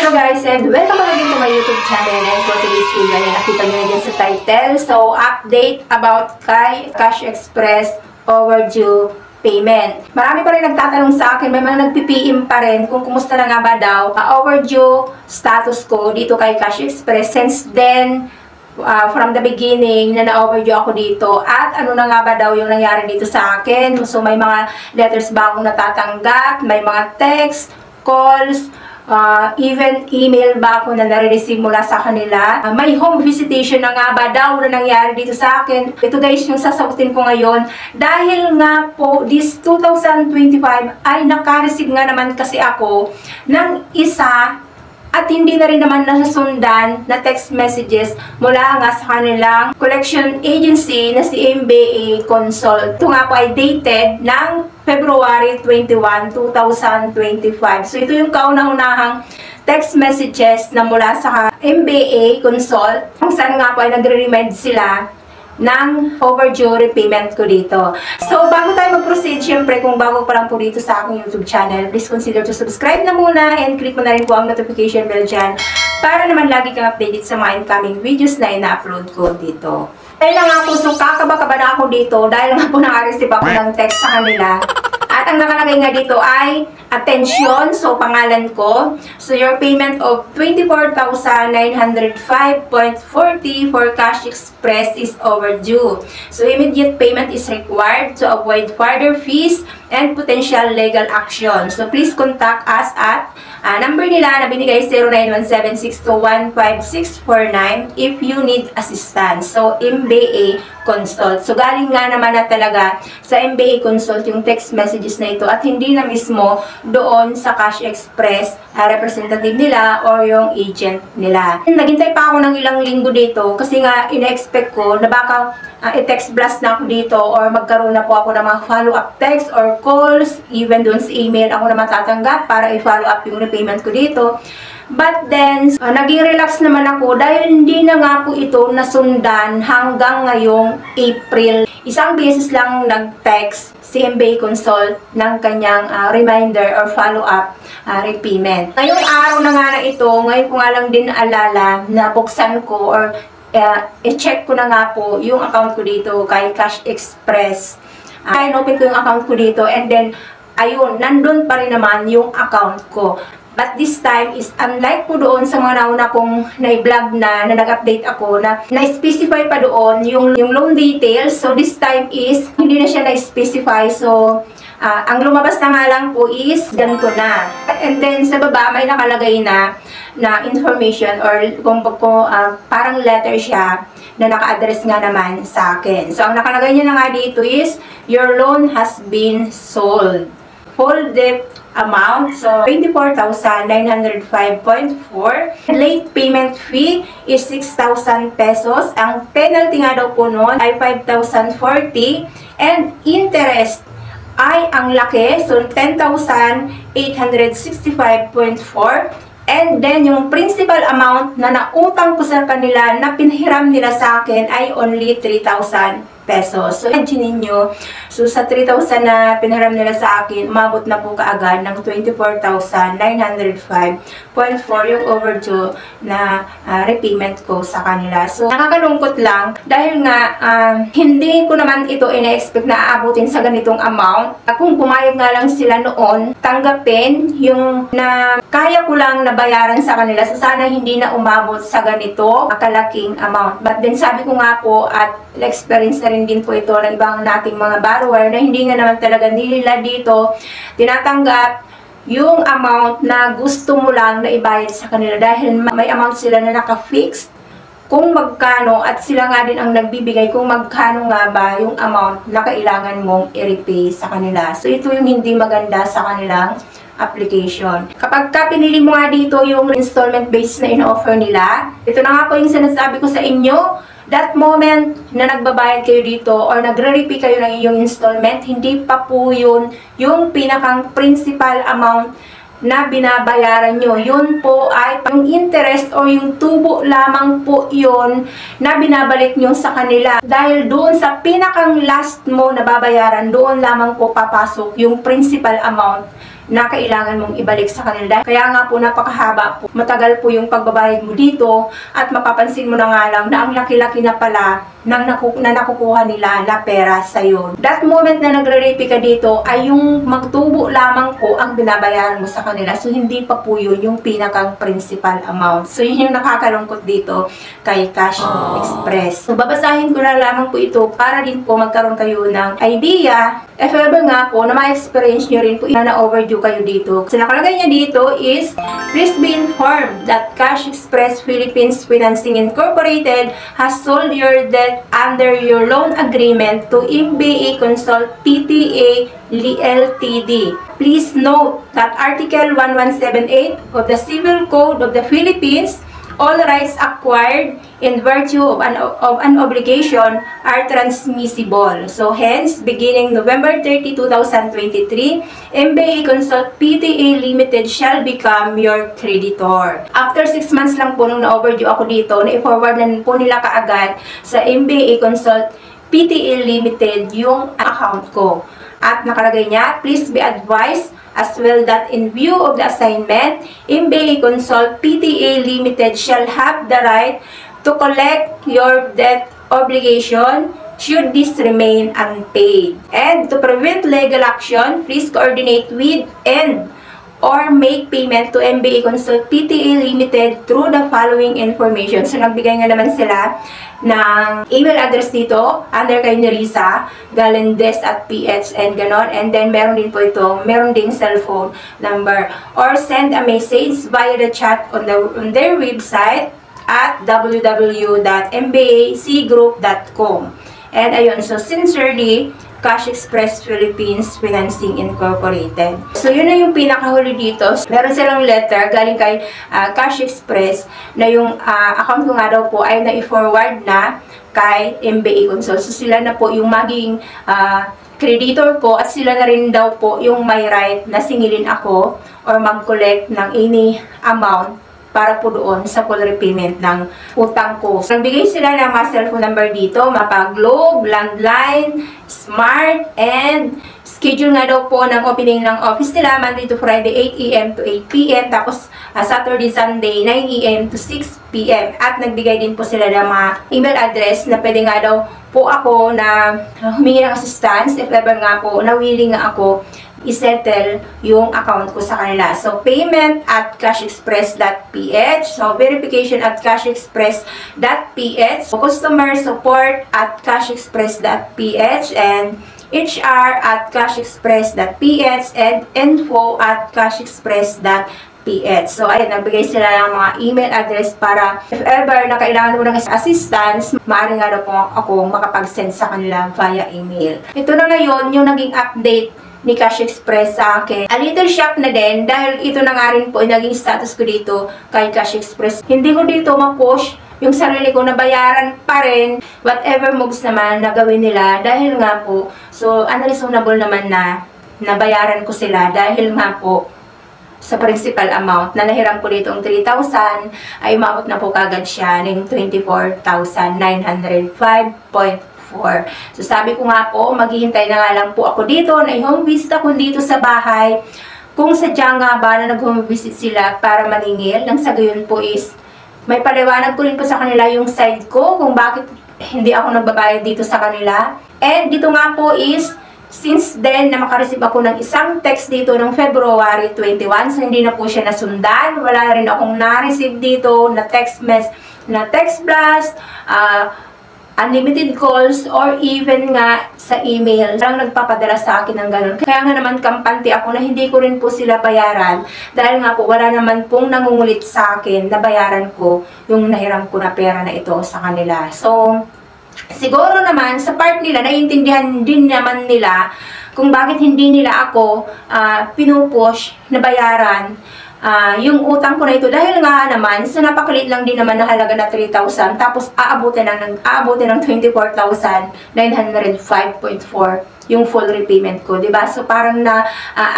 Hello guys, and welcome again to my YouTube channel. And for today's video, nakita nyo na dyan sa title. So, update about kay Cash Express overdue payment. Marami pa rin nagtatanong sa akin, may mga nagpi-PM pa rin kung kumusta na nga ba daw overdue status ko dito kay Cash Express since then, from the beginning na na-overdue ako dito at ano na nga ba daw yung nangyari dito sa akin. So, may mga letters ba akong natatanggap, may mga text, calls, even email ba ako na nare-receive mula sa kanila. May home visitation na nga ba daw na nangyari dito sa akin. Ito guys yung sasagutin ko ngayon. Dahil nga po this 2025 ay naka-receive nga naman kasi ako ng isa at hindi na rin naman nasasundan na text messages mula nga sa kanilang collection agency na si MBA Consult. Ito nga po ay dated ng February 21, 2025. So ito yung kauna-unahang text messages na mula sa MBA Consult kung saan nga po ay nagre-remind sila ng overdue repayment ko dito. So, bago tayo mag-proceed, syempre, kung bago pa lang po dito sa aking YouTube channel, please consider to subscribe na muna and click mo na rin po ang notification bell dyan para naman lagi kang updated sa mga incoming videos na ina-upload ko dito. Dahil na nga po, so kakaba-kaba na ako dito dahil nga po naka-receive ako ng text sa kanila. At ang nakalagay nga dito ay attention, so pangalan ko. So your payment of 24,905.40 for Cash Express is overdue. So immediate payment is required to avoid further fees and potential legal action. So please contact us at number nila na binigay 0917621569 if you need assistance. So MBA Consult. So galing nga naman na talaga sa MBA Consult yung text messages na ito at hindi na mismo doon sa Cash Express representative nila or yung agent nila. Naghintay pa ako ng ilang linggo dito kasi nga ina-expect ko na baka i-text blast na ako dito or magkaroon na po ako ng mga follow-up text or calls, even doon sa email ako na matatanggap para i-follow up yung repayment ko dito. But then, naging relax naman ako dahil hindi na nga po ito nasundan hanggang ngayong April. Isang beses lang nag-text si MBA Consult ng kanyang reminder or follow-up repayment. Ngayong araw na nga na ito, ngayon ko nga lang din naalala na buksan ko or i-check ko na nga po yung account ko dito kay Cash Express. Kaya open ko yung account ko dito and then, ayun, nandun pa rin naman yung account ko. But this time is unlike po doon sa mga nauna kong na-vlog na nag-update ako na na-specify pa doon yung loan details. So this time is hindi na siya na-specify. So ang lumabas na nga lang po is ganito na. And then sa baba may nakalagay na information or kung parang letter siya na naka-address nga naman sa akin. So ang nakalagay niya na nga dito is your loan has been sold. Full debt amount, so 24,905.4. Late payment fee is 6,000 pesos. Ang penalty nga daw po noon ay 5,040. And interest ay ang laki, so 10,865.4. And then, yung principal amount na nautang ko sa kanila na pinahiram nila sa akin ay only 3,000 pesos. So, imagine ninyo, so sa 3,000 na pinahiram nila sa akin, umabot na po kaagad ng 24,905.4 yung overdue na repayment ko sa kanila. So, nakakalungkot lang dahil nga hindi ko naman ito ina-expect na aabutin sa ganitong amount. Kung pumayag nga lang sila noon, tanggapin yung na kaya ko lang nabayaran sa kanila. So, sana hindi na umabot sa ganito kalaking amount. But then, sabi ko nga po at experience na rin din po ito ng ibang nating mga borrower na hindi nga naman talaga nila dito tinatanggap yung amount na gusto mo lang na ibayad sa kanila dahil may amount sila na naka-fixed kung magkano at sila nga din ang nagbibigay kung magkano nga ba yung amount na kailangan mong i-repay sa kanila. So ito yung hindi maganda sa kanilang application. Kapag pinili mo nga dito yung installment base na ino-offer nila, ito na nga po yung sinasabi ko sa inyo, that moment na nagbabayad kayo dito or nagre-repay kayo ng iyong installment, hindi pa po yun yung pinakang principal amount na binabayaran nyo. Yun po ay yung interest or yung tubo lamang po yun na binabalik nyo sa kanila. Dahil doon sa pinakang last mo na babayaran, doon lamang po papasok yung principal amount na kailangan mong ibalik sa kanila. Kaya nga po napakahaba po, matagal po yung pagbabayad mo dito at mapapansin mo na nga lang na ang laki-laki na pala na nakukuha nila na pera sa'yo. That moment na nagre-repi ka dito ay yung magtubo lamang po ang binabayaran mo sa kanila. So hindi pa po yun yung pinakang principal amount. So yun yung nakakalungkot dito kay Cash Express. So babasahin ko na lamang po ito para din po magkaroon kayo ng idea. If ever nga po na ma-experience nyo rin po na overdue kayo dito. So nakalagay niya dito is, please be informed that Cash Express Philippines Financing Incorporated has sold your debt under your loan agreement to MBA Consult PTA Ltd. Please note that Article 1178 of the Civil Code of the Philippines, all rights acquired in virtue of an obligation are transmissible. So hence, beginning November 30, 2023, MBA Consult PTA Limited shall become your creditor. After 6 months lang po nung na-overdue ako dito, na-forward na po nila kaagad sa MBA Consult PTA Limited yung account ko. At nakalagay niya, please be advised as well that in view of the assignment, MBA Consult PTA Limited shall have the right to collect your debt obligation should this remain unpaid. And to prevent legal action, please coordinate with and or make payment to MBA Consult PTA Limited through the following information. So, nagbigay nga naman sila ng email address dito, under kay Nerissa, galendes@ph and ganon. And then, meron din po ito, meron din cellphone number. Or send a message via the chat on their website at www.mbacgroup.com. And ayun, so sincerely, Cash Express Philippines Financing Incorporated. So, yun na yung pinakahuli dito. Meron silang letter galing kay Cash Express na yung account ko nga daw po ay na-forward na kay MBA Consult. So, sila na po yung maging creditor ko at sila na rin daw po yung may right na singilin ako or mag-collect ng any amount para po doon sa full repayment ng utang ko. So, nagbigay sila ng mga cellphone number dito, Mapag-Globe, Landline, Smart, and schedule nga daw po ng opening ng office nila, Monday to Friday, 8 AM to 8 PM, tapos Saturday, Sunday, 9 AM to 6 PM. At nagbigay din po sila ng mga email address na pwede nga daw po ako na humingi ng assistance if ever nga po na willing nga ako isettle yung account ko sa kanila. So, payment at cashexpress.ph. So, verification at cashexpress.ph. So, customer support at cashexpress.ph and HR at cashexpress.ph and info at cashexpress.ph. So, ayun, nagbigay sila ng mga email address para if ever na kailangan mo ng assistance, maaari nga daw po ako makapag-send sa kanila via email. Ito na ngayon yung naging update ni Cash Express sa akin. A little shock na din dahil ito na nga rin po naging status ko dito kay Cash Express. Hindi ko dito ma-push yung sarili ko na bayaran pa rin whatever moves naman na gawin nila dahil nga po, so unreasonable naman na nabayaran ko sila dahil nga po sa principal amount na nahiram ko dito ang 3,000 ay umabot na po kagad siya ng 24,905.4. So, sabi ko nga po, maghihintay na nga lang po ako dito na i-home visit ako dito sa bahay. Kung sadya nga ba na nag-home visit sila para maningil, nang sa gayon po is, may paliwanag ko rin po sa kanila yung side ko kung bakit hindi ako nagbabayad dito sa kanila. And dito nga po is, since then, na makareceive ako ng isang text dito ng February 21, so hindi na po siya nasundan. Wala rin akong na-receive dito na text blast, unlimited calls, or even nga sa email. Lang nagpapadala sa akin ng ganun. Kaya nga naman kampante ako na hindi ko rin po sila bayaran. Dahil nga po wala naman pong nangungulit sa akin na bayaran ko yung nahiram ko na pera na ito sa kanila. So, siguro naman sa part nila, naiintindihan din naman nila kung bakit hindi nila ako pinupush na bayaran yung utang ko na ito dahil nga naman sa napakalit lang din naman na halaga na 3,000 tapos aabutin ng 24,905.4 yung full repayment ko, diba? So parang na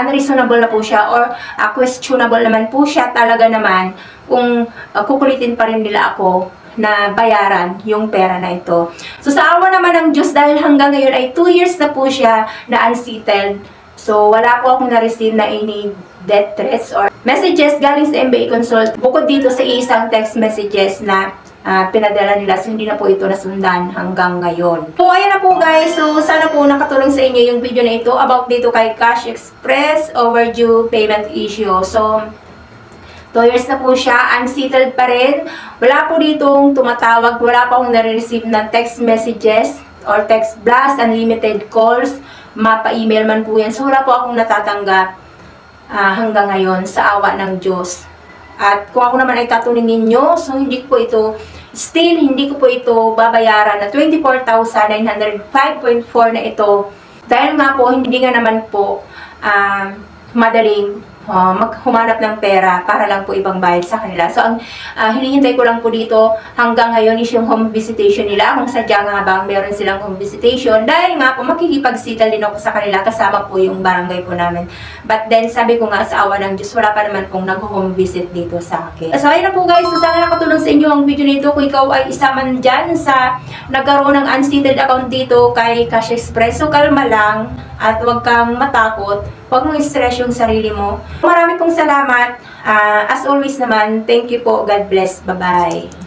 unreasonable na po siya or questionable naman po siya talaga naman kung kukulitin pa rin nila ako na bayaran yung pera na ito. So sa awa naman ng Diyos dahil hanggang ngayon ay 2 years na po siya na unsettled. So, wala po akong na-receive na any death threats or messages galing sa MBA Consult. Bukod dito sa isang text messages na pinadala nila. So, hindi na po ito nasundan hanggang ngayon. So, ayan na po guys. So, sana po nakatulong sa inyo yung video na ito about dito kay Cash Express overdue payment issue. So, 2 years na po siya. Unsettled pa rin. Wala po ditong tumatawag. Wala pa akong nare-receive na text messages or text blast, unlimited calls, mapa-email man po yan. So, wala po akong natatanggap hanggang ngayon sa awa ng Diyos. At kung ako naman ay tatuningin nyo, so hindi ko po ito, still hindi ko po ito babayaran na 24,905.4 na ito. Dahil nga po, hindi nga naman po madaling humanap ng pera para lang po ibang bayad sa kanila. So, ang hinihintay ko lang po dito hanggang ngayon is yung home visitation nila. Kung sadya nga bang meron silang home visitation. Dahil nga po, makikipag-settle din ako sa kanila kasama po yung barangay po namin. But then, sabi ko nga sa awa ng Diyos, wala pa naman pong nag-home visit dito sa akin. So, ayun na po guys. So, sana nakatulong sa inyo ang video nito. Kung ikaw ay isa man dyan sa nagkaroon ng unsettled account dito kay Cash Express. So, kalma lang at huwag kang matakot. Huwag mong i-stress yung sarili mo. Marami pong salamat. As always naman, thank you po. God bless. Bye-bye.